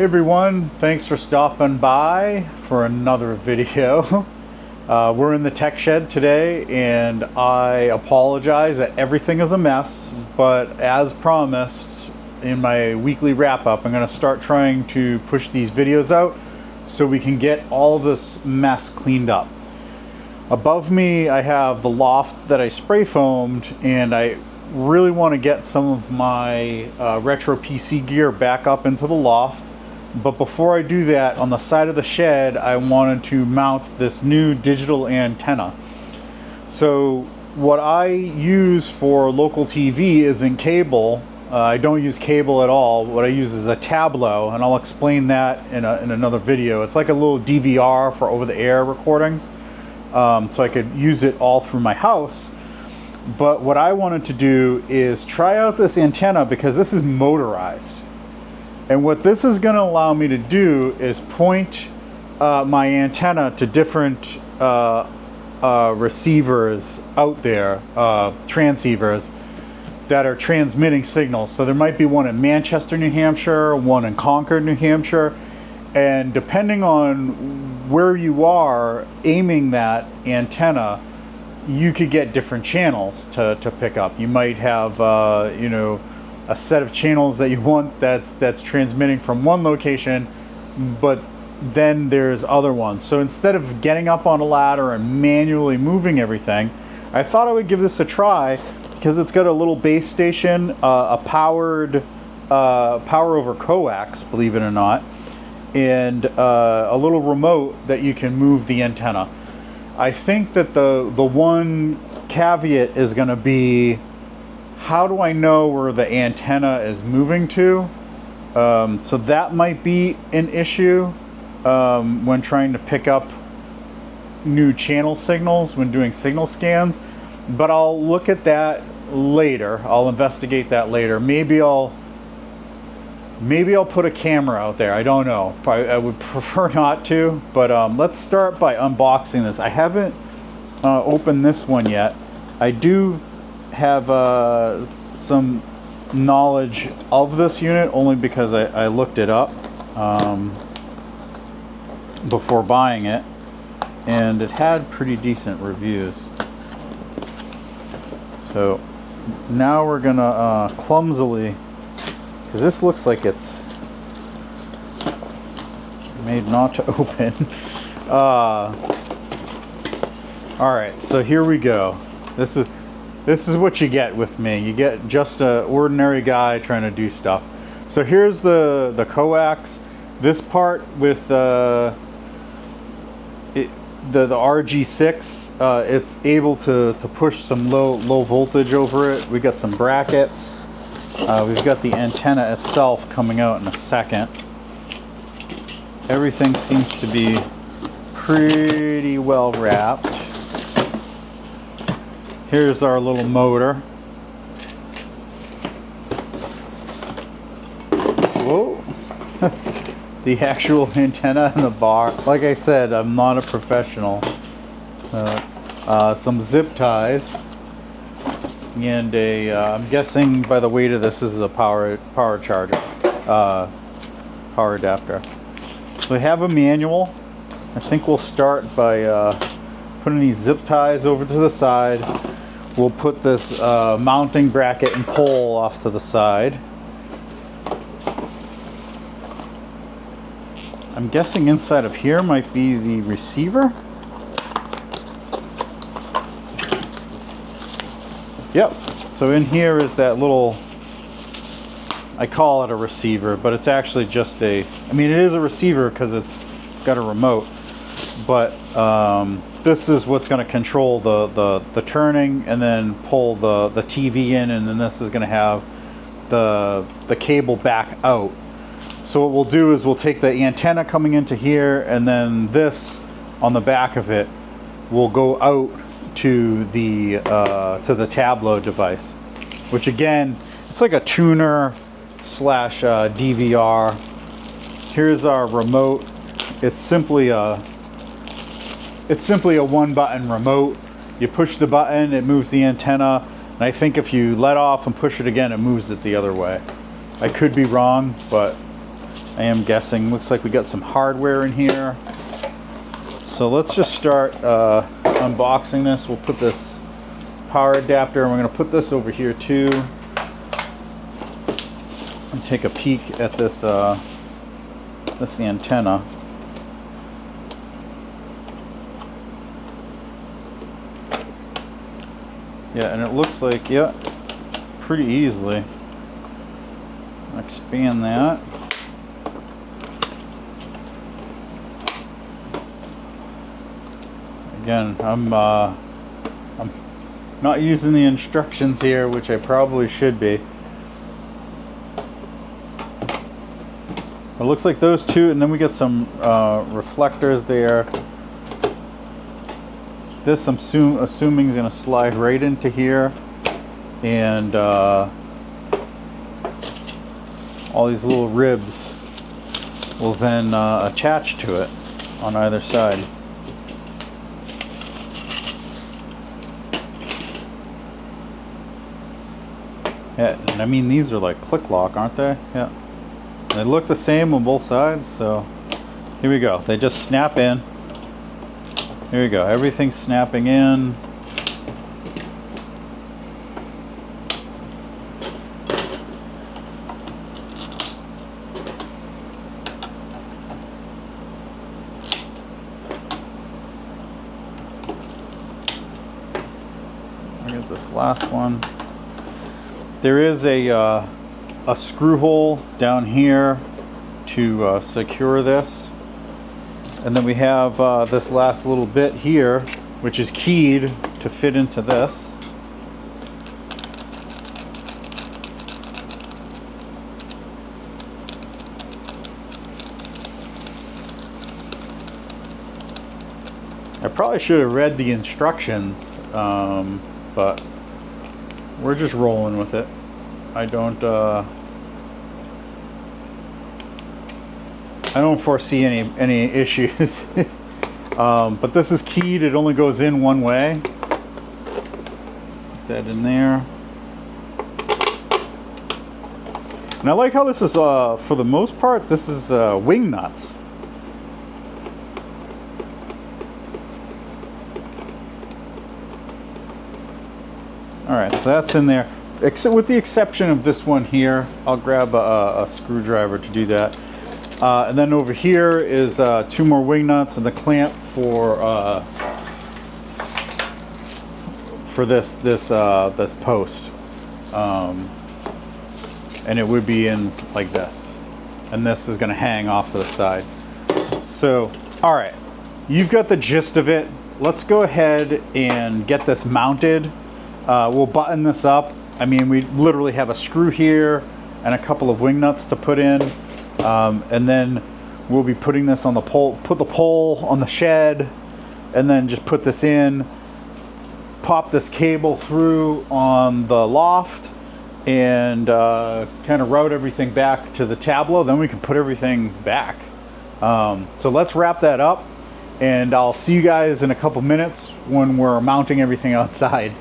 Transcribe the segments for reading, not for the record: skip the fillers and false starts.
Hey everyone, thanks for stopping by for another video. We're in the tech shed today and I apologize that everything is a mess, but as promised in my weekly wrap-up, I'm going to start trying to push these videos out so we can get all of this mess cleaned up. Above me I have the loft that I spray foamed, and I really want to get some of my retro PC gear back up into the loft. But before I do that, on the side of the shed, I wanted to mount this new digital antenna. So what I use for local TV isn't cable. I don't use cable at all. What I use is a Tablo, and I'll explain that in another video. It's like a little DVR for over-the-air recordings. So I could use it all through my house. But what I wanted to do is try out this antenna because this is motorized. And what this is going to allow me to do is point my antenna to different receivers out there, transceivers that are transmitting signals. So there might be one in Manchester, New Hampshire, one in Concord, New Hampshire, and depending on where you are aiming that antenna, you could get different channels to pick up. You might have, you know, a set of channels that you want that's transmitting from one location, but then there's other ones. So instead of getting up on a ladder and manually moving everything, I thought I would give this a try because it's got a little base station, a powered power over coax, believe it or not, and a little remote that you can move the antenna. I think that the one caveat is going to be, how do I know where the antenna is moving to? So that might be an issue when trying to pick up new channel signals when doing signal scans. But I'll look at that later. I'll investigate that later. Maybe I'll put a camera out there. I don't know. I would prefer not to. But let's start by unboxing this. I haven't opened this one yet. I do have some knowledge of this unit only because I looked it up before buying it, and it had pretty decent reviews. So now we're gonna clumsily, because this looks like it's made not to open. Alright, so here we go. This is what you get with me. You get just an ordinary guy trying to do stuff. So here's the coax. This part with the RG6, it's able to push some low voltage over it. We got some brackets. We've got the antenna itself coming out in a second. Everything seems to be pretty well wrapped. Here's our little motor. Whoa. The actual antenna and the bar. Like I said, I'm not a professional. Some zip ties. And I'm guessing by the weight of this is a power charger. Power adapter. So we have a manual. I think we'll start by putting these zip ties over to the side. We'll put this mounting bracket and pole off to the side. I'm guessing inside of here might be the receiver. Yep. So in here is that little, I call it a receiver, but it's actually just I mean it is a receiver because it's got a remote, but this is what's going to control the turning and then pull the TV in, and then this is going to have the cable back out. So what we'll do is we'll take the antenna coming into here, and then this on the back of it will go out to the Tablo device, which again, it's like a tuner slash DVR. Here's our remote. It's simply a one button remote. You push the button, it moves the antenna, and I think if you let off and push it again, it moves it the other way. I could be wrong, but I am guessing. Looks like we got some hardware in here. So let's just start unboxing this. We'll put this power adapter, and we're going to put this over here too. And take a peek at this this antenna. Yeah, and it looks like, yeah, pretty easily. Expand that. Again, I'm not using the instructions here, which I probably should be. It looks like those two, and then we get some reflectors there. This I'm assuming is going to slide right into here, and all these little ribs will then attach to it on either side. Yeah, and I mean, these are like click lock, aren't they? Yeah. And they look the same on both sides, so here we go. They just snap in. Here we go. Everything's snapping in. Here's this last one. There is a screw hole down here to secure this. And then we have this last little bit here, which is keyed to fit into this. I probably should have read the instructions, but we're just rolling with it. I don't foresee any issues. But this is keyed. It only goes in one way. Put that in there. And I like how this is, for the most part, this is wing nuts. Alright, so that's in there. Except with the exception of this one here. I'll grab a screwdriver to do that. And then over here is 2 more wing nuts and the clamp for this post. And it would be in like this. And this is going to hang off to the side. So, all right, you've got the gist of it. Let's go ahead and get this mounted. We'll button this up. I mean, we literally have a screw here and a couple of wing nuts to put in. And then we'll be putting this on the pole, put the pole on the shed, and then just put this in, pop this cable through on the loft, and kind of route everything back to the Tablo. Then we can put everything back. So let's wrap that up, and I'll see you guys in a couple minutes when we're mounting everything outside.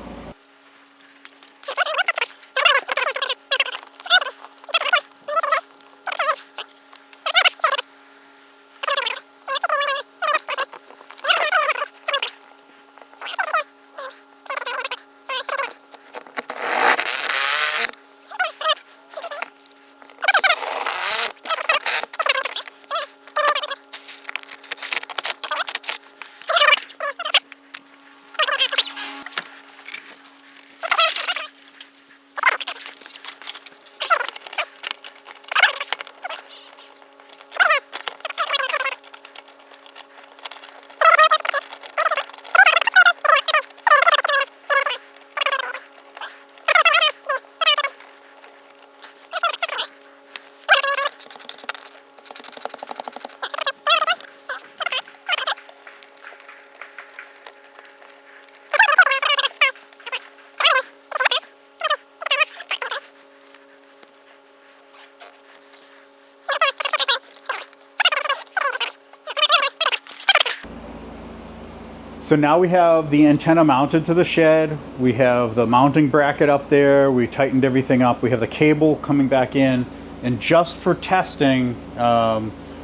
So now we have the antenna mounted to the shed. We have the mounting bracket up there. We tightened everything up. We have the cable coming back in. And just for testing,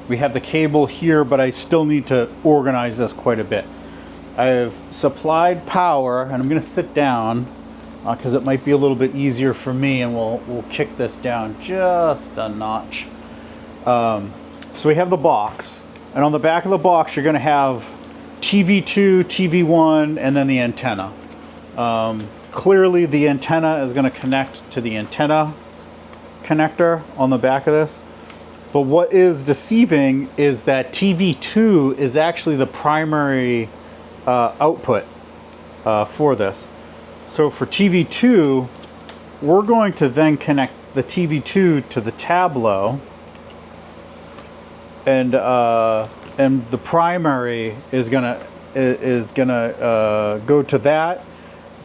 we have the cable here, but I still need to organize this quite a bit. I have supplied power, and I'm going to sit down because it might be a little bit easier for me, and we'll kick this down just a notch. So we have the box, and on the back of the box you're going to have TV2, TV1, and then the antenna. Clearly the antenna is going to connect to the antenna connector on the back of this. But what is deceiving is that TV2 is actually the primary output for this. So for TV2, we're going to then connect the TV2 to the Tablo, and the primary is gonna go to that,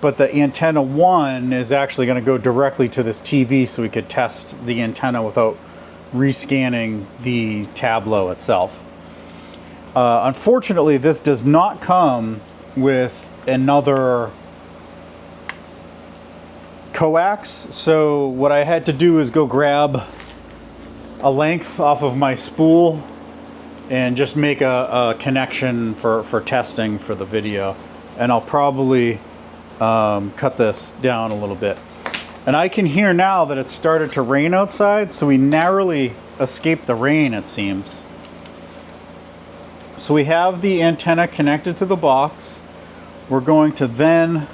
but the antenna 1 is actually going to go directly to this TV, so we could test the antenna without rescanning the Tablo itself. Unfortunately, this does not come with another coax, so what I had to do is go grab a length off of my spool and just make a connection for testing for the video. And I'll probably cut this down a little bit. And I can hear now that it's started to rain outside, so we narrowly escaped the rain, it seems. So we have the antenna connected to the box. We're going to then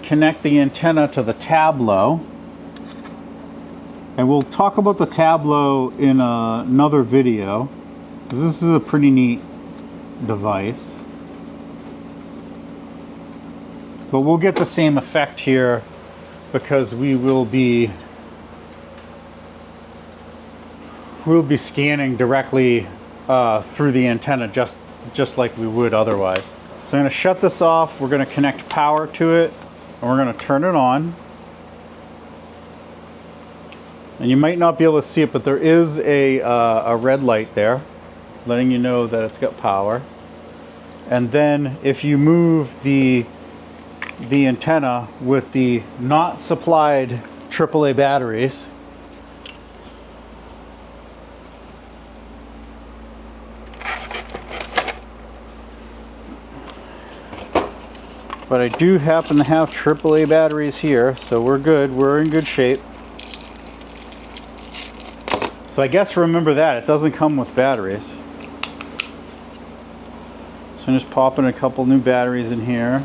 connect the antenna to the Tablo. And we'll talk about the Tablo in another video, because this is a pretty neat device. But we'll get the same effect here because we'll be scanning directly through the antenna just like we would otherwise. So I'm going to shut this off. We're going to connect power to it, and we're going to turn it on. And you might not be able to see it, but there is a red light there letting you know that it's got power. And then if you move the antenna with the not supplied AAA batteries, but I do happen to have AAA batteries here, so we're good. We're in good shape. So I guess remember that it doesn't come with batteries. So I'm just popping a couple new batteries in here.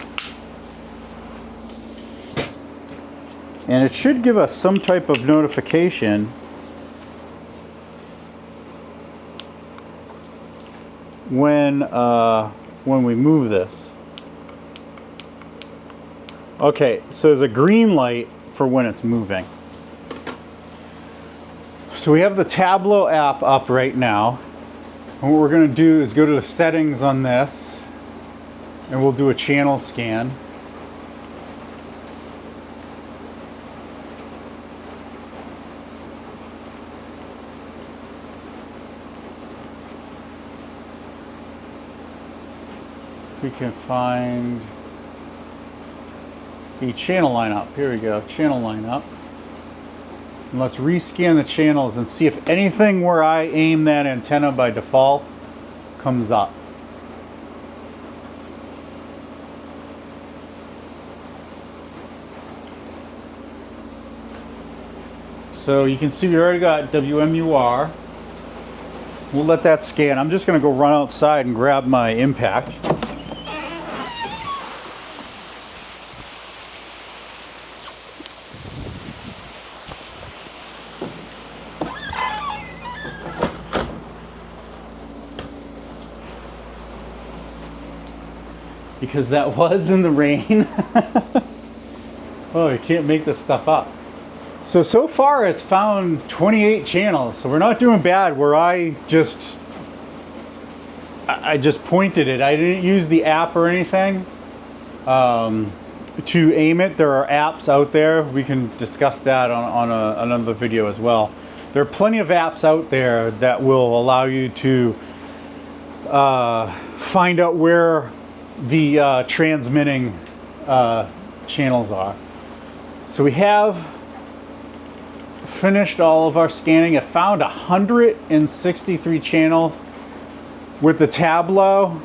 And it should give us some type of notification when we move this. Okay, so there's a green light for when it's moving. So we have the Tablo app up right now. And what we're going to do is go to the settings on this, and we'll do a channel scan. We can find the channel lineup. Here we go, channel lineup. And let's rescan the channels and see if anything where I aim that antenna by default comes up. So you can see we already got WMUR. We'll let that scan. I'm just going to go run outside and grab my impact. Because that was in the rain. Oh, you can't make this stuff up. So far it's found 28 channels, so we're not doing bad. Where I just pointed it. I didn't use the app or anything to aim it. There are apps out there. We can discuss that on another video as well. There are plenty of apps out there that will allow you to find out where the transmitting channels are. So we have finished all of our scanning. It found 163 channels. With the Tablo,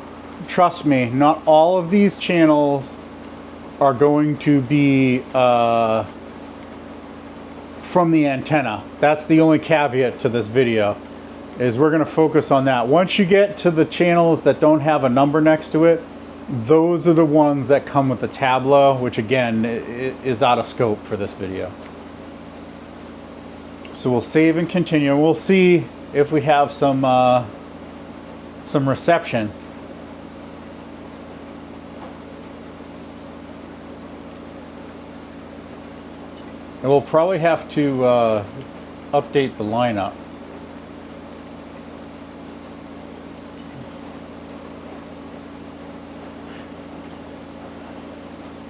trust me, not all of these channels are going to be from the antenna. That's the only caveat to this video, is we're going to focus on that. Once you get to the channels that don't have a number next to it, those are the ones that come with the Tablo, which again is out of scope for this video. So we'll save and continue. We'll see if we have some reception. And we'll probably have to update the lineup.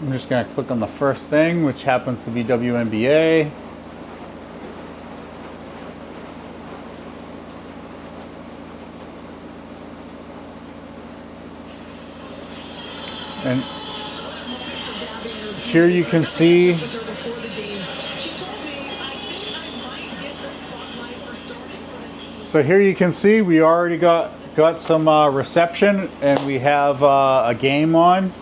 I'm just going to click on the first thing, which happens to be WNBA. And here you can see we already got some reception, and we have a game on.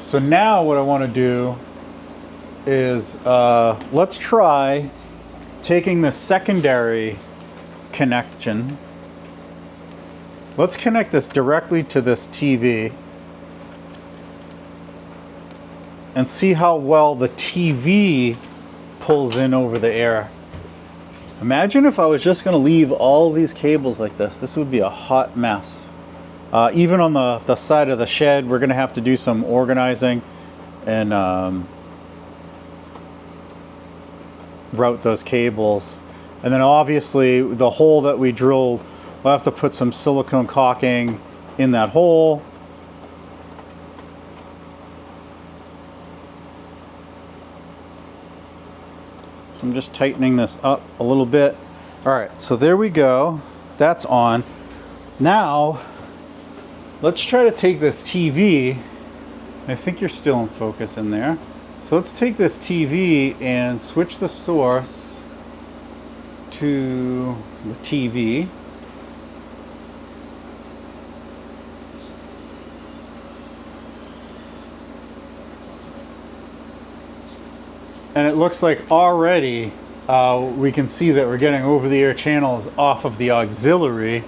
So now what I want to do is let's try taking the secondary connection. Let's connect this directly to this TV and see how well the TV pulls in over the air. Imagine if I was just going to leave all these cables like this. This would be a hot mess. Even on the side of the shed, we're going to have to do some organizing and route those cables. And then obviously the hole that we drilled, we'll have to put some silicone caulking in that hole. So I'm just tightening this up a little bit. All right, so there we go. That's on. Now, let's try to take this TV. I think you're still in focus in there. So let's take this TV and switch the source to the TV. And it looks like already we can see that we're getting over-the-air channels off of the auxiliary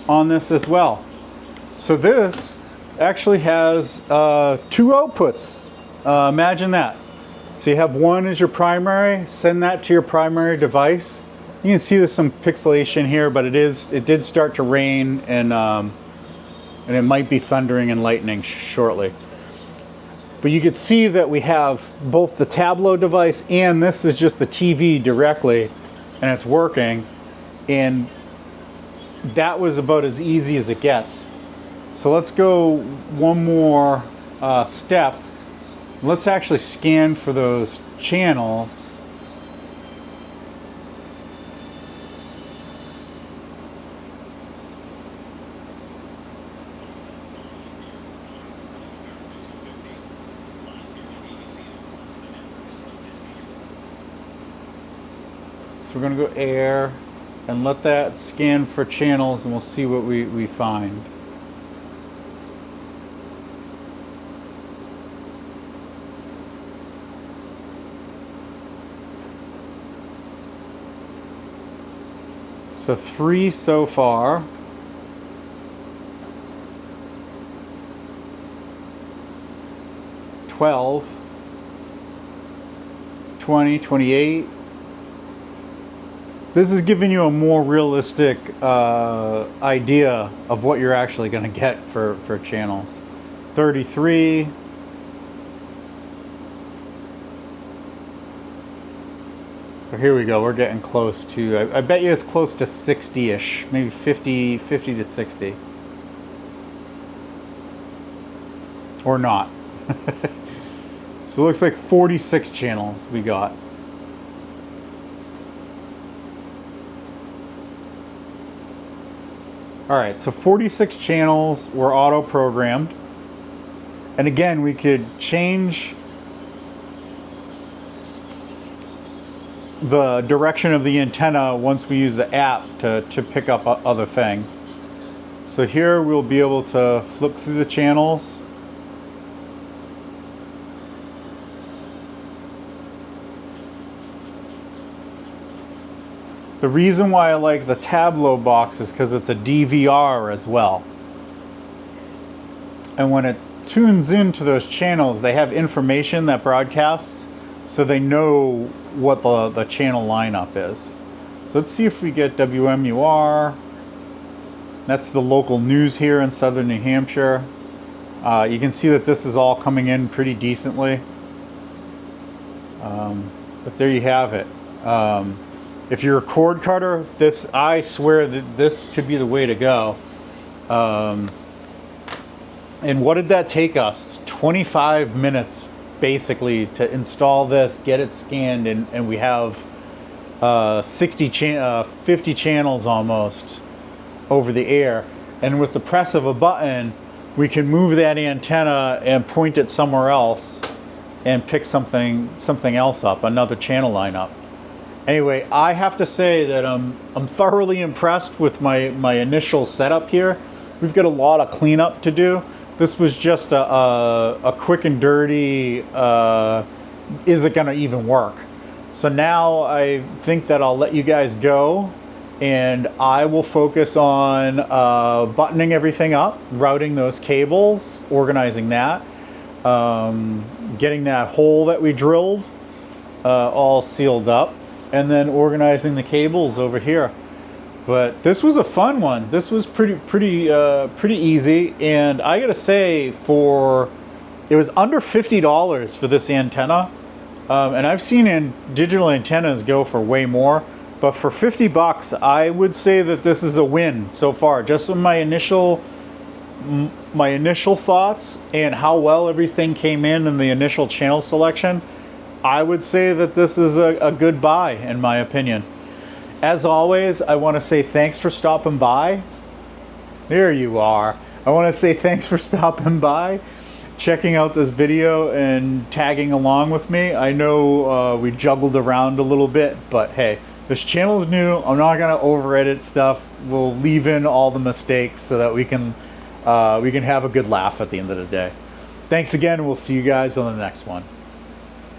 on this as well. So this actually has 2 outputs. Imagine that. So you have one as your primary, send that to your primary device. You can see there's some pixelation here, but it did start to rain, and it might be thundering and lightning shortly. But you can see that we have both the Tablo device and this is just the TV directly, and it's working. And that was about as easy as it gets. So let's go one more step. Let's actually scan for those channels. So we're going to go air and let that scan for channels, and we'll see what we find. So 3 so far. $12, $20, $28. This is giving you a more realistic idea of what you're actually going to get for channels. 33. So here we go. We're getting close to, I bet you it's close to 60-ish, maybe 50 to 60. Or not. So it looks like 46 channels we got. Alright, so 46 channels were auto-programmed. And again, we could change the direction of the antenna once we use the app to pick up other things. So here we'll be able to flip through the channels. The reason why I like the Tablo box is because it's a DVR as well. And when it tunes into those channels, they have information that broadcasts, so they know what the channel lineup is. So let's see if we get WMUR. That's the local news here in southern New Hampshire. You can see that this is all coming in pretty decently. But there you have it. If you're a cord cutter, I swear that this could be the way to go. And what did that take us? 25 minutes basically to install this, get it scanned, and we have 50 channels almost over the air. And with the press of a button, we can move that antenna and point it somewhere else and pick something else up, another channel lineup. Anyway, I have to say that I'm thoroughly impressed with my initial setup here. We've got a lot of cleanup to do. This was just a quick and dirty, is it gonna even work? So now I think that I'll let you guys go, and I will focus on buttoning everything up, routing those cables, organizing that, getting that hole that we drilled all sealed up, and then organizing the cables over here. But this was a fun one. This was pretty easy, and I gotta say, it was under $50 for this antenna, and I've seen digital antennas go for way more, but for 50 bucks, I would say that this is a win so far. Just on my initial thoughts and how well everything came in the initial channel selection, I would say that this is a good buy, in my opinion. As always, I want to say thanks for stopping by. There you are. I want to say thanks for stopping by, checking out this video, and tagging along with me. I know we juggled around a little bit, but hey, this channel is new. I'm not going to over-edit stuff. We'll leave in all the mistakes so that we can have a good laugh at the end of the day. Thanks again, and we'll see you guys on the next one.